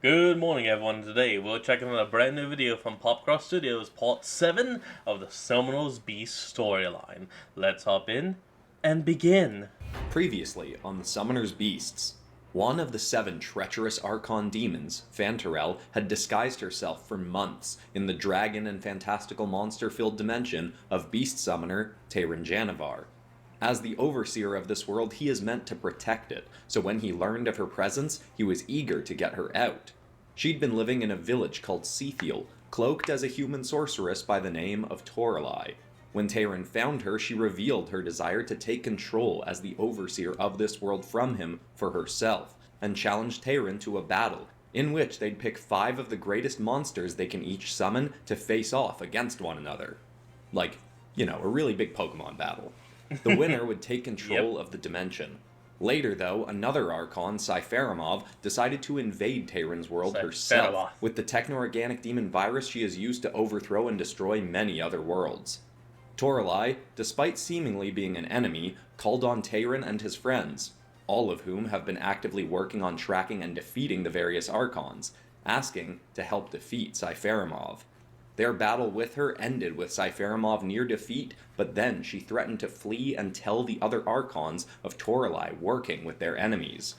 Good morning, everyone. Today we're checking out a brand new video from Popcross Studios, part 7 of the Summoner's Beast storyline. Let's hop in and begin. Previously on the Summoner's Beasts, one of the 7 treacherous Archon demons, Fantarel, had disguised herself for months in the dragon and fantastical monster-filled dimension of Beast Summoner Tayran Janavar. As the overseer of this world, he is meant to protect it, so when he learned of her presence, he was eager to get her out. She'd been living in a village called Seathiel, cloaked as a human sorceress by the name of Toralai. When Tayran found her, she revealed her desire to take control as the overseer of this world from him for herself, and challenged Tayran to a battle, in which they'd pick 5 of the greatest monsters they can each summon to face off against one another. Like, a really big Pokemon battle. The winner would take control of the dimension. Later, though, another Archon, Seiferimov, decided to invade Tayran's world herself, with the techno-organic demon virus she has used to overthrow and destroy many other worlds. Toralai, despite seemingly being an enemy, called on Tayran and his friends, all of whom have been actively working on tracking and defeating the various Archons, asking to help defeat Seiferimov. Their battle with her ended with Seiferimov near defeat, but then she threatened to flee and tell the other Archons of Toralai working with their enemies.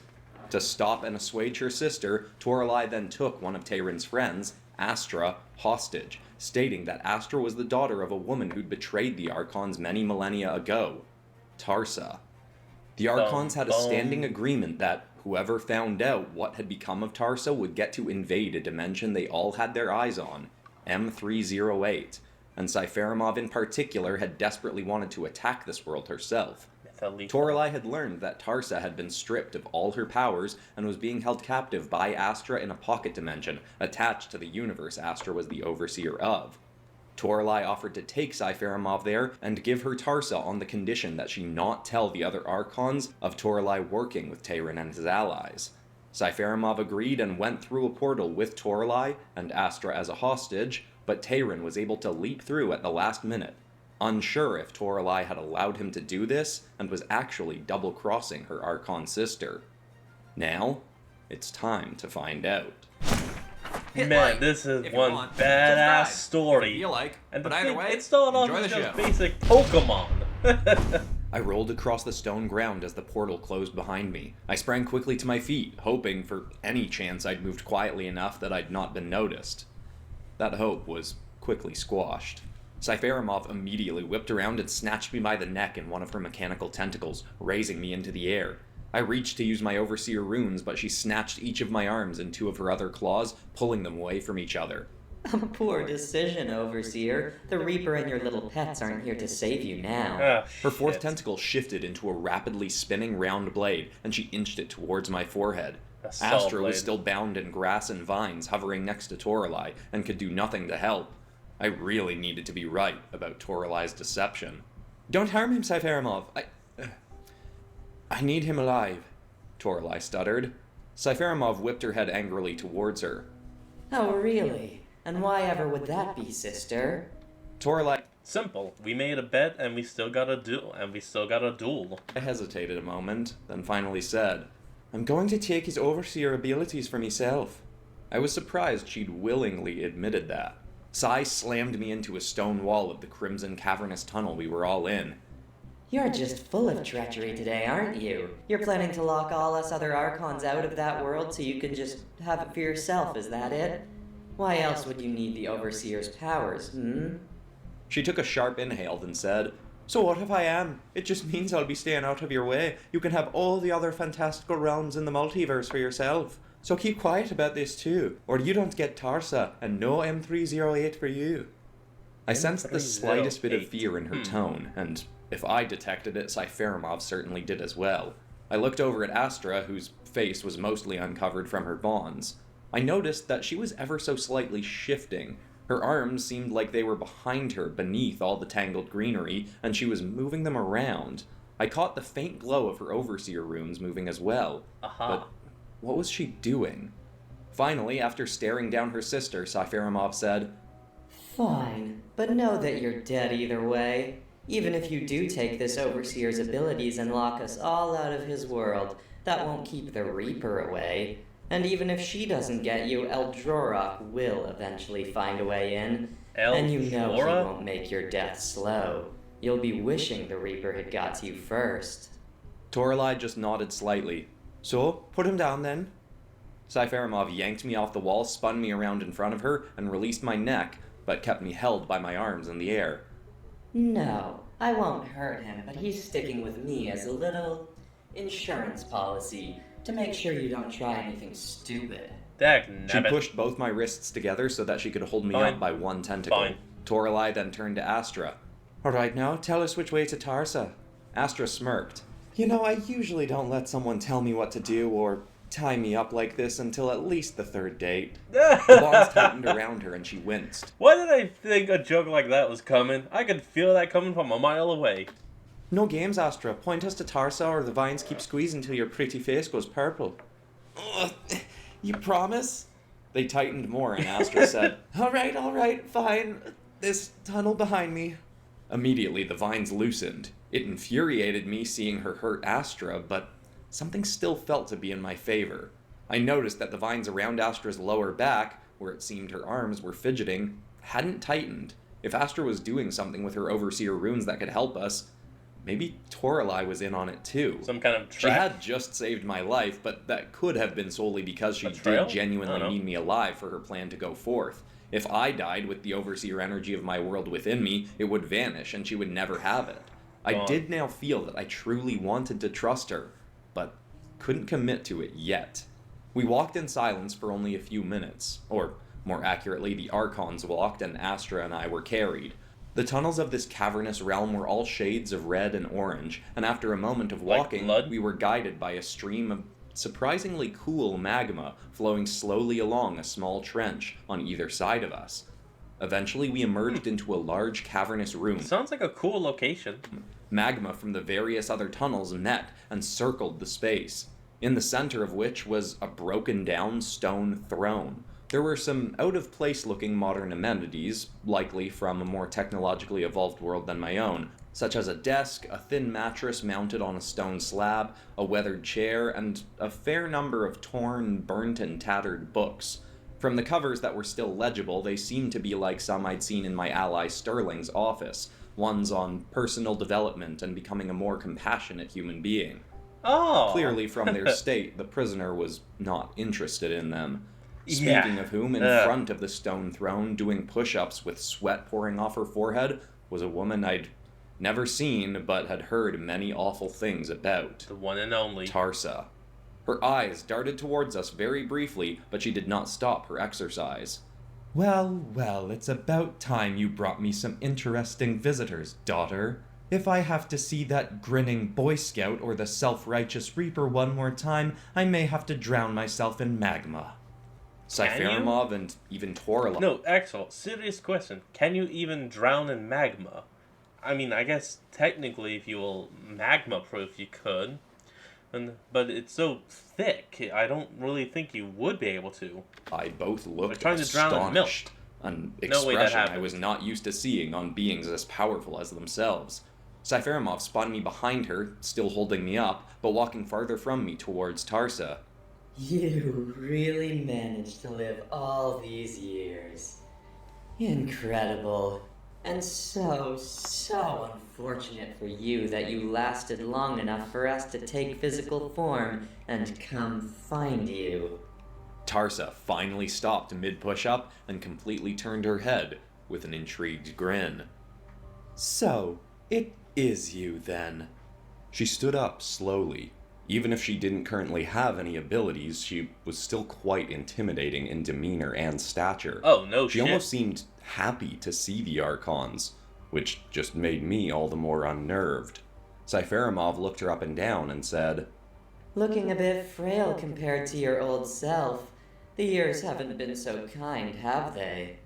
To stop and assuage her sister, Toralai then took one of Tayran's friends, Astra, hostage, stating that Astra was the daughter of a woman who'd betrayed the Archons many millennia ago, Tarsa. The Archons had a standing agreement that whoever found out what had become of Tarsa would get to invade a dimension they all had their eyes on, M308, and Seiferimov in particular had desperately wanted to attack this world herself. Toralai had learned that Tarsa had been stripped of all her powers and was being held captive by Astra in a pocket dimension attached to the universe Astra was the overseer of. Toralai offered to take Seiferimov there and give her Tarsa on the condition that she not tell the other Archons of Toralai working with Tayran and his allies. Seiferimov agreed and went through a portal with Toralai and Astra as a hostage, but Tayran was able to leap through at the last minute, unsure if Toralai had allowed him to do this and was actually double-crossing her Archon sister. Now, it's time to find out. Man, this is one badass story. And but either way, it started off as just basic Pokemon. I rolled across the stone ground as the portal closed behind me. I sprang quickly to my feet, hoping for any chance I'd moved quietly enough that I'd not been noticed. That hope was quickly squashed. Seiferimov immediately whipped around and snatched me by the neck in one of her mechanical tentacles, raising me into the air. I reached to use my Overseer runes, but she snatched each of my arms in 2 of her other claws, pulling them away from each other. A poor decision, Overseer. The Reaper and your little pets aren't here to save you now. Her 4th tentacle shifted into a rapidly spinning round blade, and she inched it towards my forehead. Astra was still bound in grass and vines, hovering next to Toralai, and could do nothing to help. I really needed to be right about Toralai's deception. "Don't harm him, Seiferimov. I need him alive," Toralai stuttered. Seiferimov whipped her head angrily towards her. Oh, really? And why ever would that be, sister? Toralai... Simple. We made a bet and we still got a duel. I hesitated a moment, then finally said, "I'm going to take his Overseer abilities for myself." I was surprised she'd willingly admitted that. Sai slammed me into a stone wall of the crimson cavernous tunnel we were all in. You're just full of treachery today, aren't you? You're planning to lock all us other Archons out of that world so you can just have it for yourself, is that it? Why else would you need the Overseer's powers, She took a sharp inhale, then said, "So what if I am? It just means I'll be staying out of your way. You can have all the other fantastical realms in the multiverse for yourself. So keep quiet about this too, or you don't get Tarsa, and no M308 for you." I sensed the slightest bit of fear in her tone, and if I detected it, Seiferimov certainly did as well. I looked over at Astra, whose face was mostly uncovered from her bonds. I noticed that she was ever so slightly shifting. Her arms seemed like they were behind her, beneath all the tangled greenery, and she was moving them around. I caught the faint glow of her Overseer runes moving as well. But what was she doing? Finally, after staring down her sister, Seiferimov said, Fine, but know that you're dead either way. Even if you do take this Overseer's abilities and lock us all out of his world, that won't keep the Reaper away. And even if she doesn't get you, Eldrorok will eventually find a way in. And you know he Eldrora? won't make your death slow. You'll be wishing the Reaper had got to you first. Toralei just nodded slightly. So, put him down then. Cypheramov yanked me off the wall, spun me around in front of her, and released my neck, but kept me held by my arms in the air. No, I won't hurt him, but he's sticking with me as a little insurance policy to make sure you don't try anything stupid. She pushed both my wrists together so that she could hold me up by one tentacle. Fine. Toralei then turned to Astra. Alright now, tell us which way to Tarsa. Astra smirked. You know, I usually don't let someone tell me what to do or tie me up like this until at least the third date. The bonds tightened around her and she winced. Why did I think a joke like that was coming? I could feel that coming from a mile away. No games, Astra. Point us to Tarsa or the vines keep squeezing till your pretty face goes purple. You promise? They tightened more and Astra said, Alright, fine. This tunnel behind me. Immediately, the vines loosened. It infuriated me seeing her hurt Astra, but something still felt to be in my favor. I noticed that the vines around Astra's lower back, where it seemed her arms were fidgeting, hadn't tightened. If Astra was doing something with her Overseer runes that could help us, maybe Toralei was in on it too. Some kind of She trap? had just saved my life, but that could have been solely because she Betrayal? did genuinely need me alive for her plan to go forth. If I died with the Overseer energy of my world within me, it would vanish and she would never have it. I did now feel that I truly wanted to trust her, but couldn't commit to it yet. We walked in silence for only a few minutes, or more accurately, the Archons walked and Astra and I were carried. The tunnels of this cavernous realm were all shades of red and orange, and after a moment of walking, we were guided by a stream of surprisingly cool magma flowing slowly along a small trench on either side of us. Eventually, we emerged into a large cavernous room. Sounds like a cool location. Magma from the various other tunnels met and circled the space, in the center of which was a broken-down stone throne. There were some out-of-place looking modern amenities, likely from a more technologically evolved world than my own, such as a desk, a thin mattress mounted on a stone slab, a weathered chair, and a fair number of torn, burnt, and tattered books. From the covers that were still legible, they seemed to be like some I'd seen in my ally Sterling's office, ones on personal development and becoming a more compassionate human being. Oh! Clearly, from their state, the prisoner was not interested in them. Yeah. Speaking of whom, in front of the stone throne, doing push-ups with sweat pouring off her forehead, was a woman I'd never seen, but had heard many awful things about. The one and only. Tarsa. Her eyes darted towards us very briefly, but she did not stop her exercise. Well, it's about time you brought me some interesting visitors, daughter. If I have to see that grinning Boy Scout or the self-righteous Reaper one more time, I may have to drown myself in magma. Cypheramov and even Toralei. No, Axel, serious question. Can you even drown in magma? I mean, I guess technically, if you will magma-proof, you could. But it's so thick, I don't really think you would be able to. I both looked trying to drown in milk. astonished, an No way that expression I happened. was not used to seeing on beings as powerful as themselves. Cypheramov spun me behind her, still holding me up, but walking farther from me towards Tarsa. You really managed to live all these years. Incredible. And so unfortunate for you that you lasted long enough for us to take physical form and come find you. Tarsa finally stopped mid-push-up and completely turned her head with an intrigued grin. So, it is you then. She stood up slowly. Even if she didn't currently have any abilities, she was still quite intimidating in demeanor and stature. Oh, no She shit. almost seemed happy to see the Archons, which just made me all the more unnerved. Cypheramov looked her up and down and said, Looking a bit frail compared to your old self. The years haven't been so kind, have they?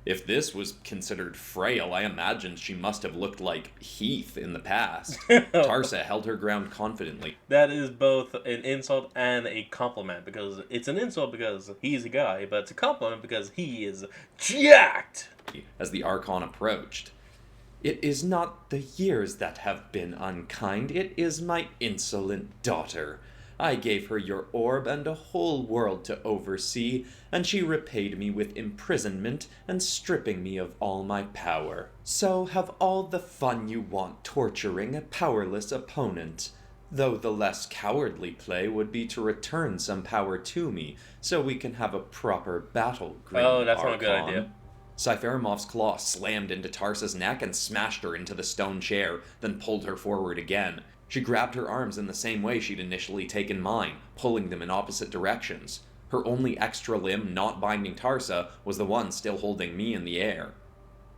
If this was considered frail, I imagined she must have looked like Heath in the past. Tarsa held her ground confidently. That is both an insult and a compliment, because it's an insult because he's a guy, but it's a compliment because he is jacked! As the Archon approached. It is not the years that have been unkind, it is my insolent daughter. I gave her your orb and a whole world to oversee, and she repaid me with imprisonment and stripping me of all my power. So have all the fun you want torturing a powerless opponent. Though the less cowardly play would be to return some power to me, so we can have a proper battle, Green Oh, that's Archon. not a good idea. Cypheramov's claw slammed into Tarsa's neck and smashed her into the stone chair, then pulled her forward again. She grabbed her arms in the same way she'd initially taken mine, pulling them in opposite directions. Her only extra limb not binding Tarsa was the one still holding me in the air.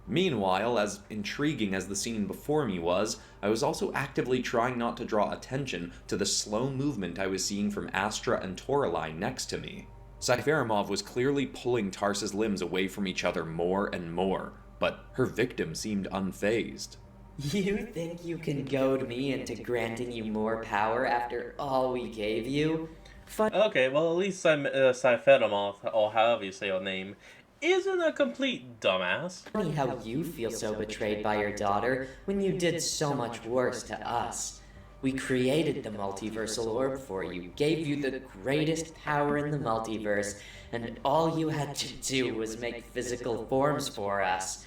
Meanwhile, as intriguing as the scene before me was, I was also actively trying not to draw attention to the slow movement I was seeing from Astra and Toralei next to me. Cypheramov was clearly pulling Tarsa's limbs away from each other more and more, but her victim seemed unfazed. You think you can goad me into granting you more power after all we gave you? Okay, well, at least Cypheramov, or however you say your name, isn't a complete dumbass. Funny how you feel so betrayed by your daughter when you did so much worse to us. We created the multiversal orb for you, gave you the greatest power in the multiverse, and all you had to do was make physical forms for us.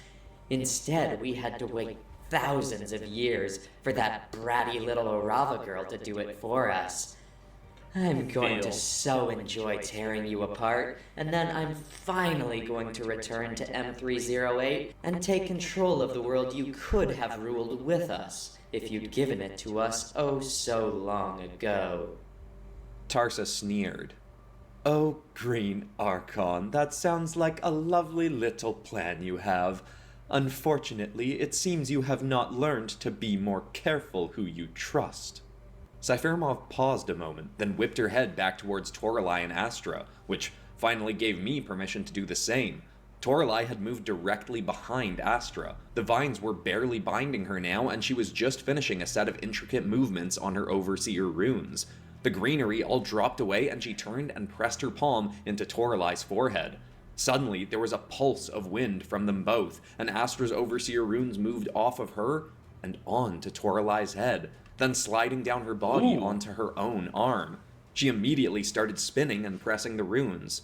Instead, we had to wait thousands of years for that bratty little Orava girl to do it for us. I'm going to so enjoy tearing you apart, and then I'm finally going to return to M308 and take control of the world you could have ruled with us, if you'd given it to us oh so long ago. Tarsa sneered. Oh, Green Archon, that sounds like a lovely little plan you have. Unfortunately, it seems you have not learned to be more careful who you trust. Cypheramov paused a moment, then whipped her head back towards Toralei and Astra, which finally gave me permission to do the same. Toralei had moved directly behind Astra. The vines were barely binding her now, and she was just finishing a set of intricate movements on her Overseer runes. The greenery all dropped away, and she turned and pressed her palm into Toralei's forehead. Suddenly, there was a pulse of wind from them both, and Astra's Overseer runes moved off of her and on to Toralei's head, then sliding down her body onto her own arm. She immediately started spinning and pressing the runes.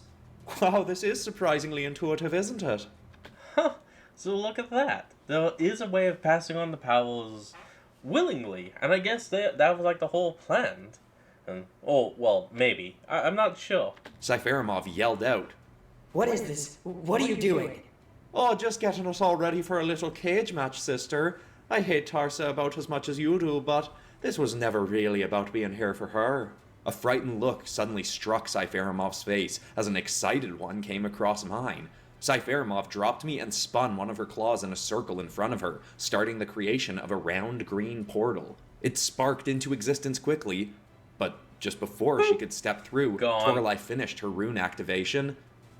Wow, this is surprisingly intuitive, isn't it? Huh, so look at that. There is a way of passing on the powers willingly, and I guess that was like the whole plan. And, oh, well, maybe. I'm not sure. Cypheramov yelled out. What is this? What are you doing? Oh, just getting us all ready for a little cage match, sister. I hate Tarsa about as much as you do, but this was never really about being here for her. A frightened look suddenly struck Cypheramov's face as an excited one came across mine. Cypheramov dropped me and spun one of her claws in a circle in front of her, starting the creation of a round green portal. It sparked into existence quickly, but just before she could step through, Toralei finished her rune activation,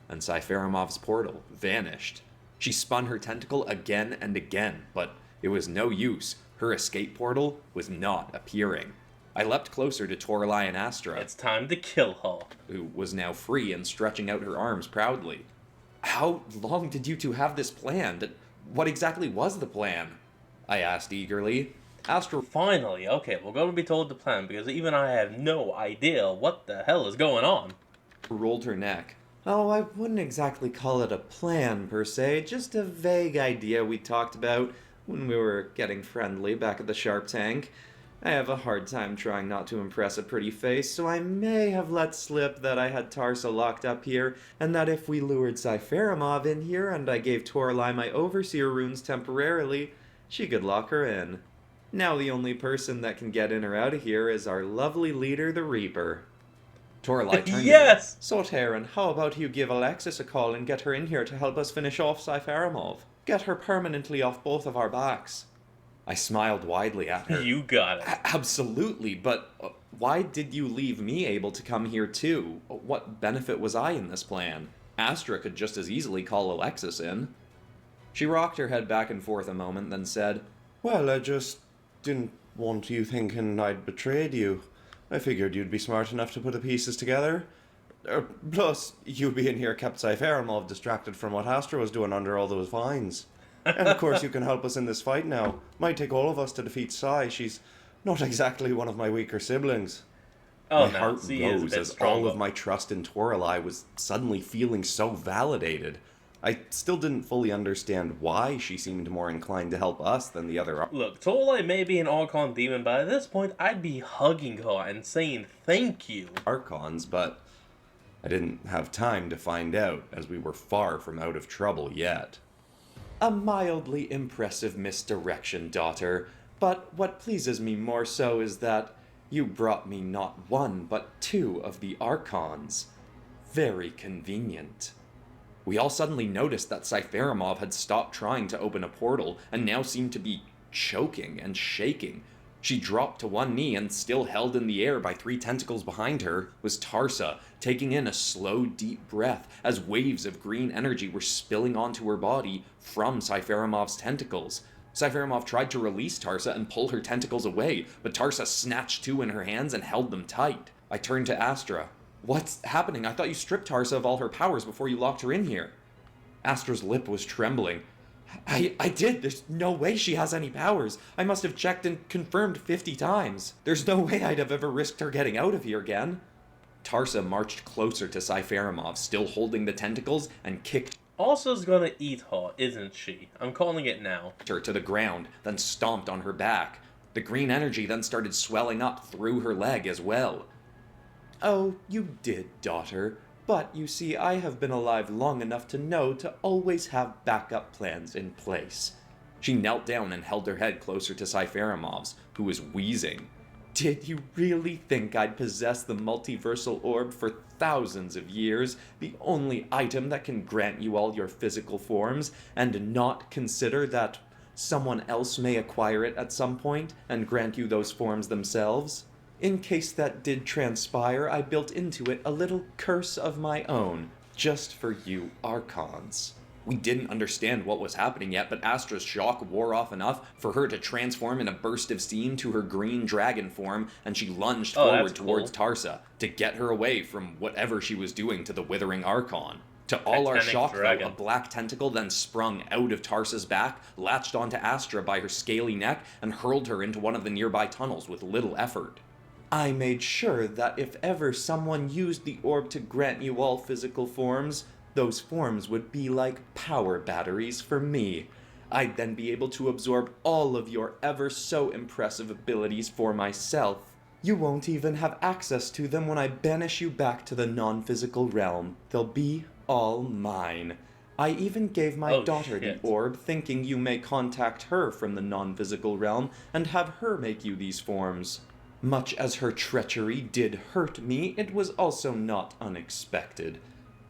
and Cypheramov's portal vanished. She spun her tentacle again and again, but it was no use. Her escape portal was not appearing. I leapt closer to Toralei and Astra. It's time to kill her. Who was now free and stretching out her arms proudly. How long did you two have this planned? What exactly was the plan? I asked eagerly. Astra Finally, okay, we're going to be told the plan, because even I have no idea what the hell is going on. rolled her neck. Oh, I wouldn't exactly call it a plan, per se, just a vague idea we talked about when we were getting friendly back at the Sharp Tank. I have a hard time trying not to impress a pretty face, so I may have let slip that I had Tarsa locked up here, and that if we lured Cypheramov in here and I gave Toralei my Overseer runes temporarily, she could lock her in. Now the only person that can get in or out of here is our lovely leader, the Reaper. Toralei turned Yes! to me. So, Terran, how about you give Alexis a call and get her in here to help us finish off Cypheramov? Get her permanently off both of our backs. I smiled widely at her. You got it. Absolutely, but why did you leave me able to come here too? What benefit was I in this plan? Astra could just as easily call Alexis in. She rocked her head back and forth a moment, then said, Well, I just didn't want you thinking I'd betrayed you. I figured you'd be smart enough to put the pieces together. Plus, you being here kept Cypheramov distracted from what Astra was doing under all those vines. And of course you can help us in this fight now. Might take all of us to defeat Sai. She's not exactly one of my weaker siblings. Oh My no, heart C is a rose bit as all stronger. of my trust in Toralei was suddenly feeling so validated. I still didn't fully understand why she seemed more inclined to help us than the other Look, Toralei may be an Archon demon, but at this point, I'd be hugging her and saying thank you. Archons, but I didn't have time to find out, as we were far from out of trouble yet. A mildly impressive misdirection, daughter, but what pleases me more so is that you brought me not one, but two of the Archons. Very convenient. We all suddenly noticed that Cypheramov had stopped trying to open a portal and now seemed to be choking and shaking. She dropped to one knee and, still held in the air by three tentacles behind her, was Tarsa, taking in a slow, deep breath as waves of green energy were spilling onto her body from Cypheramov's tentacles. Cypheramov tried to release Tarsa and pull her tentacles away, but Tarsa snatched two in her hands and held them tight. I turned to Astra. What's happening? I thought you stripped Tarsa of all her powers before you locked her in here. Astra's lip was trembling. I did. There's no way she has any powers. I must have checked and confirmed 50 times. There's no way I'd have ever risked her getting out of here again. Tarsa marched closer to Cypheramov, still holding the tentacles, and kicked Arsa's gonna eat her, isn't she? I'm calling it now. her to the ground, then stomped on her back. The green energy then started swelling up through her leg as well. Oh, you did, daughter. But, you see, I have been alive long enough to know to always have backup plans in place. She knelt down and held her head closer to Cypheramov's, who was wheezing. Did you really think I'd possess the multiversal orb for thousands of years, the only item that can grant you all your physical forms, and not consider that someone else may acquire it at some point and grant you those forms themselves? In case that did transpire, I built into it a little curse of my own, just for you Archons. We didn't understand what was happening yet, but Astra's shock wore off enough for her to transform in a burst of steam to her green dragon form, and she lunged forward towards Tarsa to get her away from whatever she was doing to the withering Archon. To all our Titanic shock, dragon. though, a black tentacle then sprung out of Tarsa's back, latched onto Astra by her scaly neck, and hurled her into one of the nearby tunnels with little effort. I made sure that if ever someone used the orb to grant you all physical forms, those forms would be like power batteries for me. I'd then be able to absorb all of your ever so impressive abilities for myself. You won't even have access to them when I banish you back to the non-physical realm. They'll be all mine. I even gave my daughter shit. the orb, thinking you may contact her from the non-physical realm and have her make you these forms. Much as her treachery did hurt me, it was also not unexpected.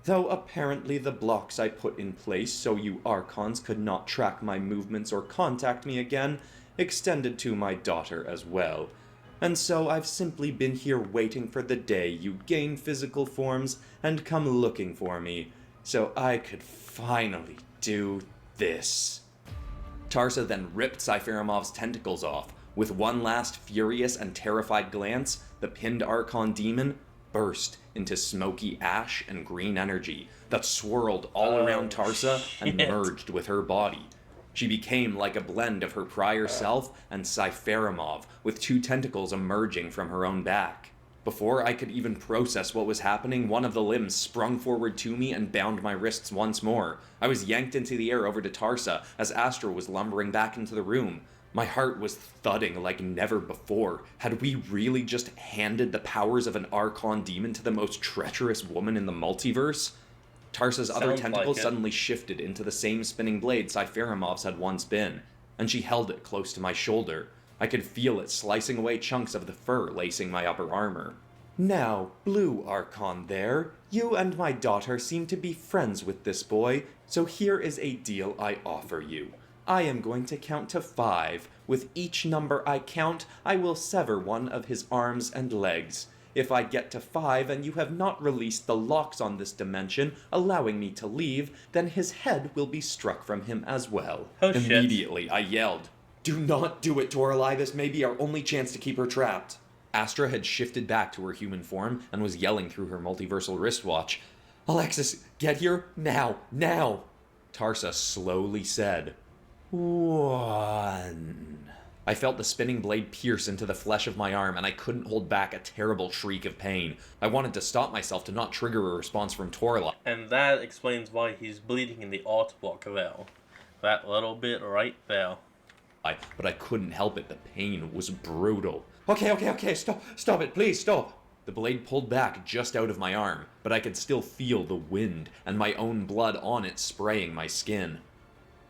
Though apparently the blocks I put in place so you Archons could not track my movements or contact me again extended to my daughter as well. And so I've simply been here waiting for the day you gain physical forms and come looking for me, so I could finally do this. Tarsa then ripped Cypheramov's tentacles off. With one last furious and terrified glance, the pinned Archon demon burst into smoky ash and green energy that swirled all around Tarsa and shit. merged with her body. She became like a blend of her prior self and Cypheramov, with two tentacles emerging from her own back. Before I could even process what was happening, one of the limbs sprung forward to me and bound my wrists once more. I was yanked into the air over to Tarsa as Astra was lumbering back into the room. My heart was thudding like never before. Had we really just handed the powers of an Archon demon to the most treacherous woman in the multiverse? Tarsa's other Sounds tentacle like it. suddenly shifted into the same spinning blade Cypheramov's had once been, and she held it close to my shoulder. I could feel it slicing away chunks of the fur lacing my upper armor. Now, Blue Archon there, you and my daughter seem to be friends with this boy, so here is a deal I offer you. I am going to count to 5. With each number I count, I will sever one of his arms and legs. If I get to 5 and you have not released the locks on this dimension, allowing me to leave, then his head will be struck from him as well. Oh, shit. Immediately, I yelled, Do not do it, Toralei. This may be our only chance to keep her trapped. Astra had shifted back to her human form and was yelling through her multiversal wristwatch. Alexis, get here now, now! Tarsa slowly said, 1. I felt the spinning blade pierce into the flesh of my arm, and I couldn't hold back a terrible shriek of pain. I wanted to stop myself to not trigger a response from Torla. And that explains why he's bleeding in the artwork there. That little bit right there. But I couldn't help it. The pain was brutal. Okay, stop it, please, stop. The blade pulled back just out of my arm, but I could still feel the wind and my own blood on it spraying my skin.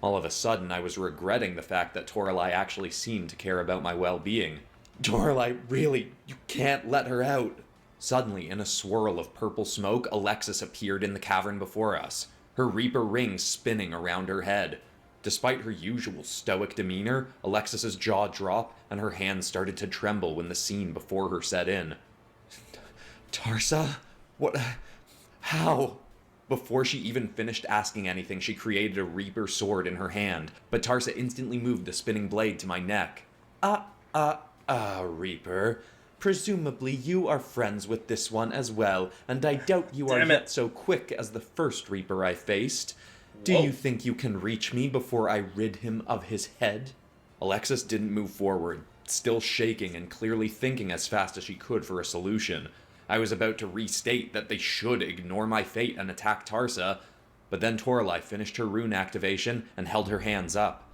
All of a sudden, I was regretting the fact that Toralei actually seemed to care about my well-being. Toralei, really, you can't let her out. Suddenly, in a swirl of purple smoke, Alexis appeared in the cavern before us, her Reaper ring spinning around her head. Despite her usual stoic demeanor, Alexis's jaw dropped and her hands started to tremble when the scene before her set in. Tarsa? What? How? Before she even finished asking anything, she created a Reaper sword in her hand, but Tarsa instantly moved the spinning blade to my neck. Reaper. Presumably you are friends with this one as well, and I doubt you are yet so quick as the first Reaper I faced. Do you think you can reach me before I rid him of his head? Alexis didn't move forward, still shaking and clearly thinking as fast as she could for a solution. I was about to restate that they should ignore my fate and attack Tarsa, but then Toralei finished her rune activation and held her hands up.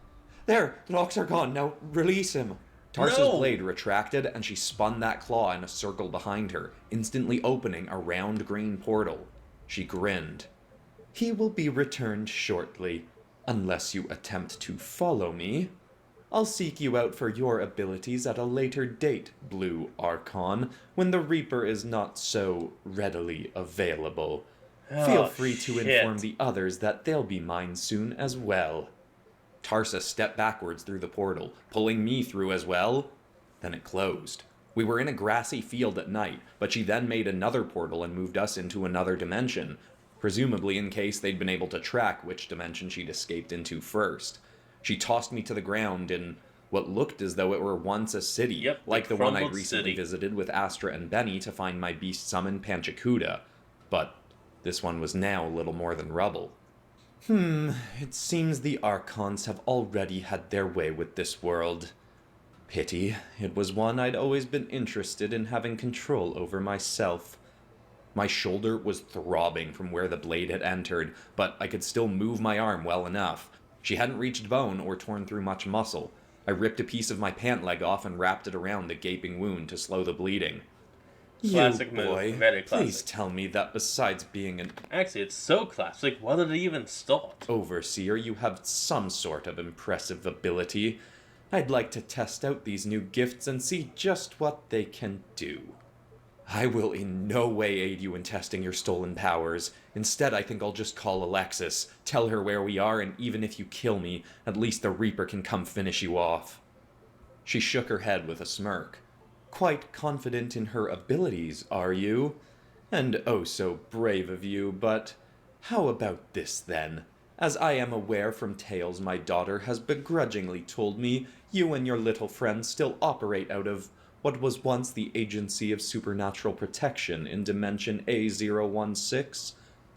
There, the locks are gone, now release him. Tarsa's blade retracted and she spun that claw in a circle behind her, instantly opening a round green portal. She grinned. He will be returned shortly, unless you attempt to follow me. I'll seek you out for your abilities at a later date, Blue Archon, when the Reaper is not so readily available. Feel free to inform the others that they'll be mine soon as well. Tarsa stepped backwards through the portal, pulling me through as well. Then it closed. We were in a grassy field at night, but she then made another portal and moved us into another dimension, presumably in case they'd been able to track which dimension she'd escaped into first. She tossed me to the ground in what looked as though it were once a city, like the one I'd recently visited with Astra and Benny to find my beast summoned Panchakuta. But this one was now little more than rubble. It seems the Archons have already had their way with this world. Pity, it was one I'd always been interested in having control over myself. My shoulder was throbbing from where the blade had entered, but I could still move my arm well enough. She hadn't reached bone or torn through much muscle. I ripped a piece of my pant leg off and wrapped it around the gaping wound to slow the bleeding. Classic move, very classic. Please tell me that besides being an... Actually, it's so classic, why did it even start? Overseer, you have some sort of impressive ability. I'd like to test out these new gifts and see just what they can do. I will in no way aid you in testing your stolen powers. Instead, I think I'll just call Alexis, tell her where we are, and even if you kill me, at least the Reaper can come finish you off. She shook her head with a smirk. Quite confident in her abilities, are you? And oh so brave of you, but how about this then? As I am aware from tales my daughter has begrudgingly told me, you and your little friend still operate out of what was once the Agency of Supernatural Protection in Dimension A016.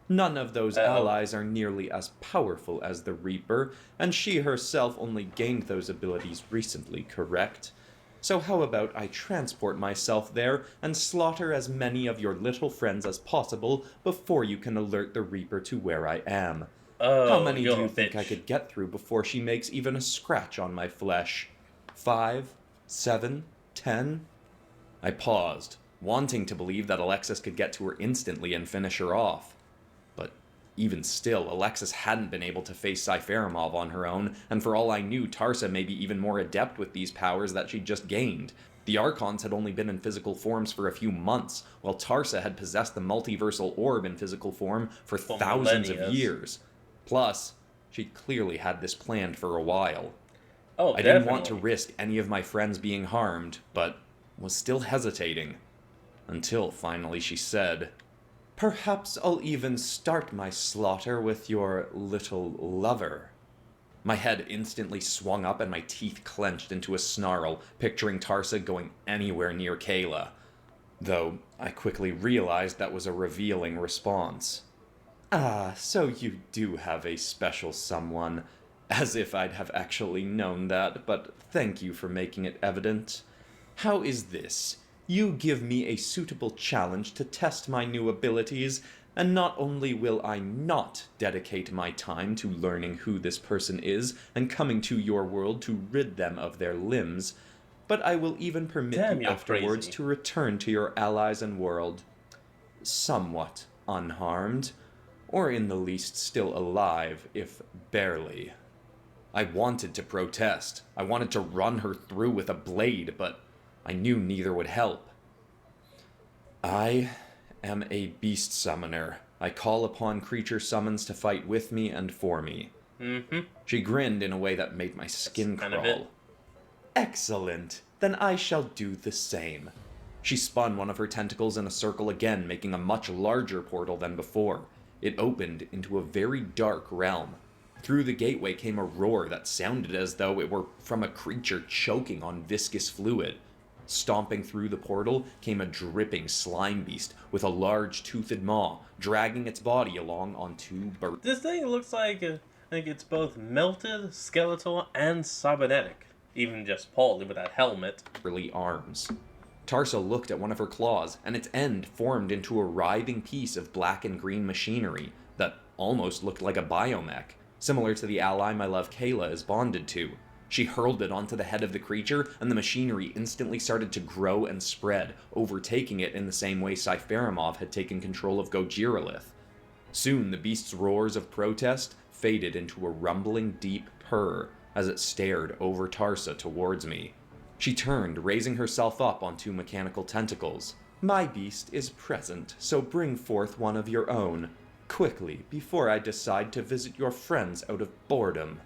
None of those allies are nearly as powerful as the Reaper, and she herself only gained those abilities recently, correct? So how about I transport myself there and slaughter as many of your little friends as possible before you can alert the Reaper to where I am? How many do you think I could get through before she makes even a scratch on my flesh? 5? 7? 10? I paused, wanting to believe that Alexis could get to her instantly and finish her off. But even still, Alexis hadn't been able to face Cypheramov on her own, and for all I knew, Tarsa may be even more adept with these powers that she'd just gained. The Archons had only been in physical forms for a few months, while Tarsa had possessed the multiversal orb in physical form for thousands of years. Plus, she'd clearly had this planned for a while. I didn't want to risk any of my friends being harmed, but was still hesitating. Until finally she said, "Perhaps I'll even start my slaughter with your little lover." My head instantly swung up and my teeth clenched into a snarl, picturing Tarsa going anywhere near Kayla. Though I quickly realized that was a revealing response. "Ah, so you do have a special someone. As if I'd have actually known that, but thank you for making it evident. How is this? You give me a suitable challenge to test my new abilities, and not only will I not dedicate my time to learning who this person is and coming to your world to rid them of their limbs, but I will even permit Damn, you you're afterwards crazy. to return to your allies and world, somewhat unharmed, or in the least still alive, if barely. I wanted to protest. I wanted to run her through with a blade, but I knew neither would help. I am a beast summoner. I call upon creature summons to fight with me and for me. Mm-hmm. She grinned in a way that made my skin That's kind of crawl. it. Excellent. Then I shall do the same. She spun one of her tentacles in a circle again, making a much larger portal than before. It opened into a very dark realm. Through the gateway came a roar that sounded as though it were from a creature choking on viscous fluid. Stomping through the portal came a dripping slime beast with a large toothed maw, dragging its body along on two This thing looks like, I think it's both melted, skeletal, and cybernetic. Even just poorly with that helmet. burly arms. Tarsa looked at one of her claws, and its end formed into a writhing piece of black and green machinery that almost looked like a biomech, similar to the ally my love Kayla is bonded to. She hurled it onto the head of the creature, and the machinery instantly started to grow and spread, overtaking it in the same way Cypheramov had taken control of Gojiralith. Soon the beast's roars of protest faded into a rumbling deep purr as it stared over Tarsa towards me. She turned, raising herself up on two mechanical tentacles. My beast is present, so bring forth one of your own. Quickly, before I decide to visit your friends out of boredom.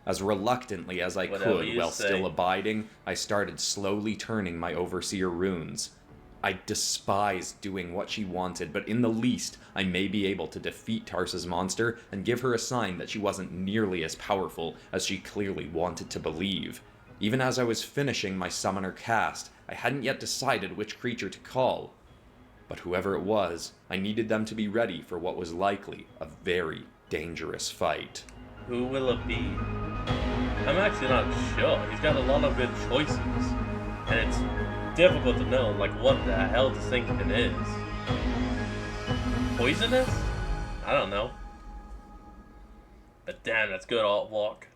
As reluctantly as I Whatever could you while say. still abiding, I started slowly turning my Overseer runes. I despised doing what she wanted, but in the least, I may be able to defeat Tarsa's monster and give her a sign that she wasn't nearly as powerful as she clearly wanted to believe. Even as I was finishing my summoner cast, I hadn't yet decided which creature to call. But whoever it was, I needed them to be ready for what was likely a very dangerous fight. Who will it be? I'm actually not sure. He's got a lot of good choices. And it's difficult to know, like, what the hell to think it is. Poisonous? I don't know. But damn, that's good alt walk.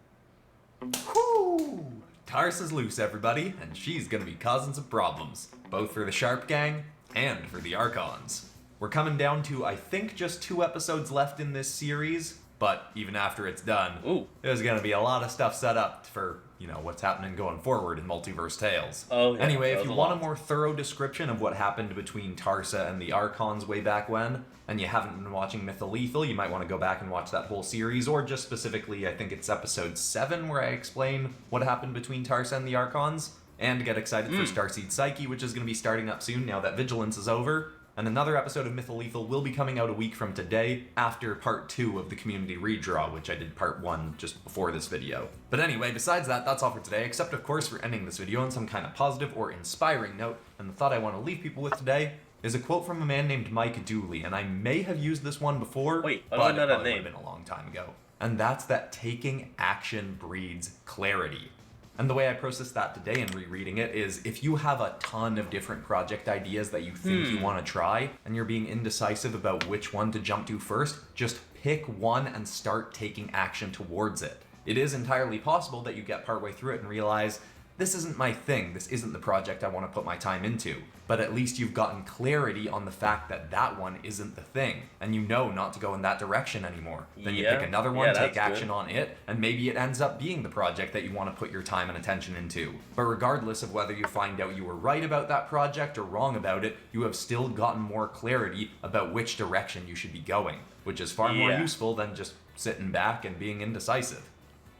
Whoo! Tarsa's loose, everybody, and she's gonna be causing some problems, both for the Sharp Gang and for the Archons. We're coming down to, I think, just 2 episodes left in this series, but even after it's done, Ooh. there's gonna be a lot of stuff set up for, what's happening going forward in Multiverse Tales. Oh, yeah, Anyway, if there's you a want lot. a more thorough description of what happened between Tarsa and the Archons way back when, and you haven't been watching Mytholethal, you might want to go back and watch that whole series, or just specifically, I think it's episode 7, where I explain what happened between Tarsa and the Archons, and get excited for Starseed Psyche, which is going to be starting up soon now that Vigilance is over. And another episode of Mytholethal will be coming out a week from today, after part 2 of the community redraw, which I did part 1 just before this video. But anyway, besides that, that's all for today, except of course for ending this video on some kind of positive or inspiring note, and the thought I want to leave people with today is a quote from a man named Mike Dooley, and I may have used this one before, Wait, I but don't know it that probably would name. have been a long time ago. And that's that taking action breeds clarity. And the way I process that today in rereading it is, if you have a ton of different project ideas that you think you want to try, and you're being indecisive about which one to jump to first, just pick one and start taking action towards it. It is entirely possible that you get partway through it and realize, this isn't my thing, this isn't the project I want to put my time into. But at least you've gotten clarity on the fact that that one isn't the thing, and you know not to go in that direction anymore. Then you Yeah. pick another one, Yeah, take that's action good. on it, and maybe it ends up being the project that you want to put your time and attention into. But regardless of whether you find out you were right about that project or wrong about it, you have still gotten more clarity about which direction you should be going, which is far more Yeah. useful than just sitting back and being indecisive.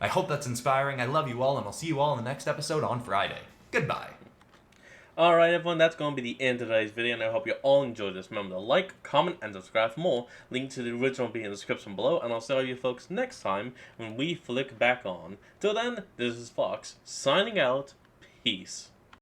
I hope that's inspiring. I love you all, and I'll see you all in the next episode on Friday. Goodbye. Alright everyone, that's going to be the end of today's video, and I hope you all enjoyed this. Remember to like, comment, and subscribe for more. Link to the original will be in the description below, and I'll see all you folks next time when we flick back on. Till then, this is Fox, signing out. Peace.